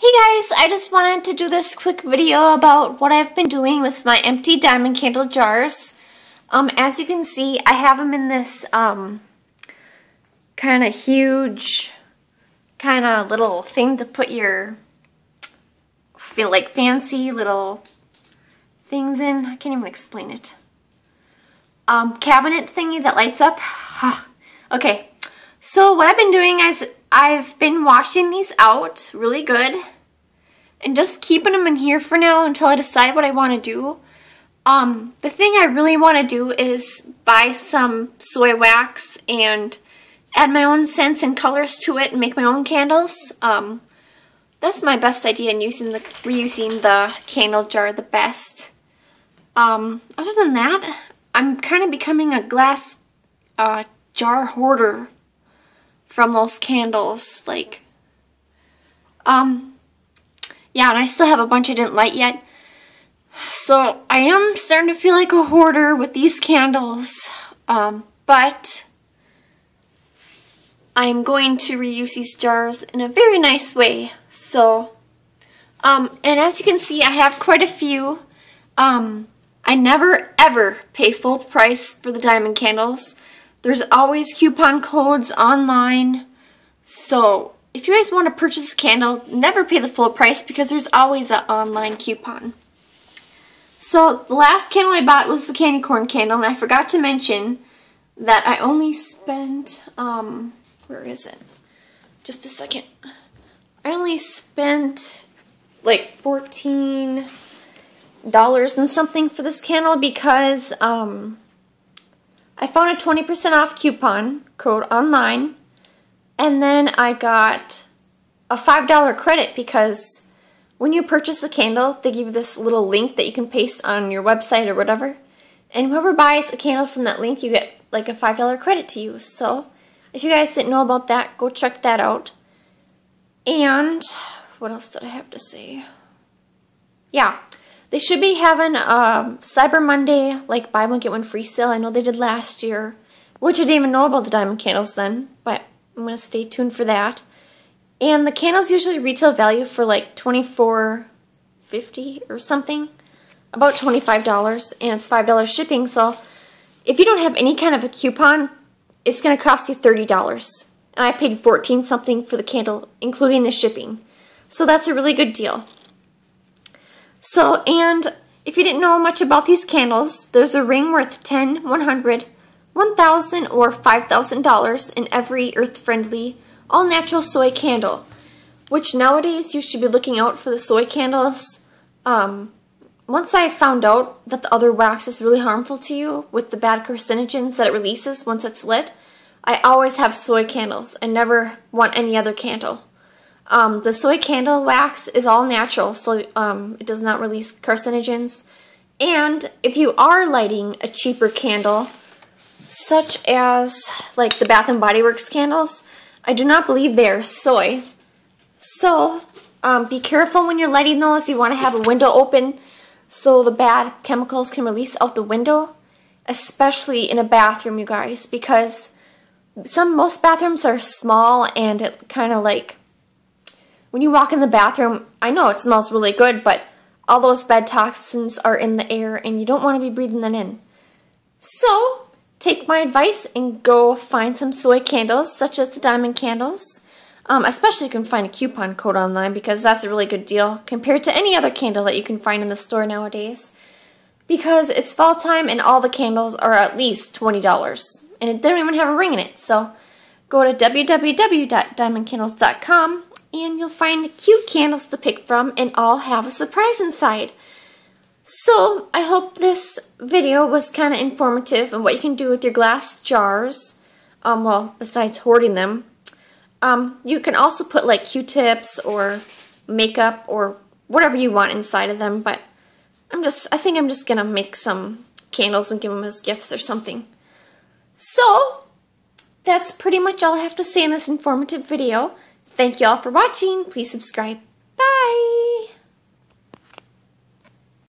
Hey guys, I just wanted to do this quick video about what I've been doing with my empty diamond candle jars. As you can see, I have them in this kind of huge, kind of little thing to put your, feel like fancy little things in. I can't even explain it. Cabinet thingy that lights up. Okay, so what I've been doing is I've been washing these out really good and just keeping them in here for now until I decide what I want to do. The thing I really want to do is buy some soy wax and add my own scents and colors to it and make my own candles. That's my best idea in reusing the candle jar the best. Other than that, I'm kind of becoming a glass jar hoarder from those candles. Yeah, and I still have a bunch I didn't light yet. So I am starting to feel like a hoarder with these candles. But I'm going to reuse these jars in a very nice way. So, and as you can see, I have quite a few. I never ever pay full price for the diamond candles. There's always coupon codes online. So if you guys want to purchase a candle, never pay the full price because there's always an online coupon. So the last candle I bought was the candy corn candle, and I forgot to mention that I only spent, where is it? Just a second. I only spent like $14 and something for this candle because I found a 20% off coupon code online, and then I got a $5 credit because when you purchase a candle, they give you this little link that you can paste on your website or whatever, and whoever buys a candle from that link, you get like a $5 credit to use. So if you guys didn't know about that, go check that out. And what else did I have to say? Yeah. They should be having Cyber Monday, like buy one get one free sale. I know they did last year, which I didn't even know about the diamond candles then, but I'm going to stay tuned for that. And the candles usually retail value for like $24.50 or something, about $25, and it's $5 shipping. So if you don't have any kind of a coupon, it's going to cost you $30. And I paid $14 something for the candle, including the shipping. So that's a really good deal. So, and if you didn't know much about these candles, there's a ring worth $10, $100, $1,000, or $5,000 in every earth-friendly, all-natural soy candle, which nowadays you should be looking out for the soy candles. Once I found out that the other wax is really harmful to you with the bad carcinogens that it releases once it's lit, I always have soy candles. I never want any other candle. The soy candle wax is all natural, so it does not release carcinogens. And if you are lighting a cheaper candle, such as like the Bath & Body Works candles, I do not believe they are soy. So be careful when you're lighting those. You want to have a window open so the bad chemicals can release out the window, especially in a bathroom, you guys, because most bathrooms are small, and it kind of like, when you walk in the bathroom, I know it smells really good, but all those bad toxins are in the air, and you don't want to be breathing them in. So, take my advice and go find some soy candles, such as the diamond candles. Especially you can find a coupon code online, because that's a really good deal compared to any other candle that you can find in the store nowadays. Because it's fall time, and all the candles are at least $20, and they don't even have a ring in it. So, go to www.diamondcandles.com. and you'll find cute candles to pick from, and all have a surprise inside. So, I hope this video was kind of informative on what you can do with your glass jars. Well, besides hoarding them. You can also put like Q-tips or makeup or whatever you want inside of them, but I think I'm just going to make some candles and give them as gifts or something. So, that's pretty much all I have to say in this informative video. Thank you all for watching. Please subscribe.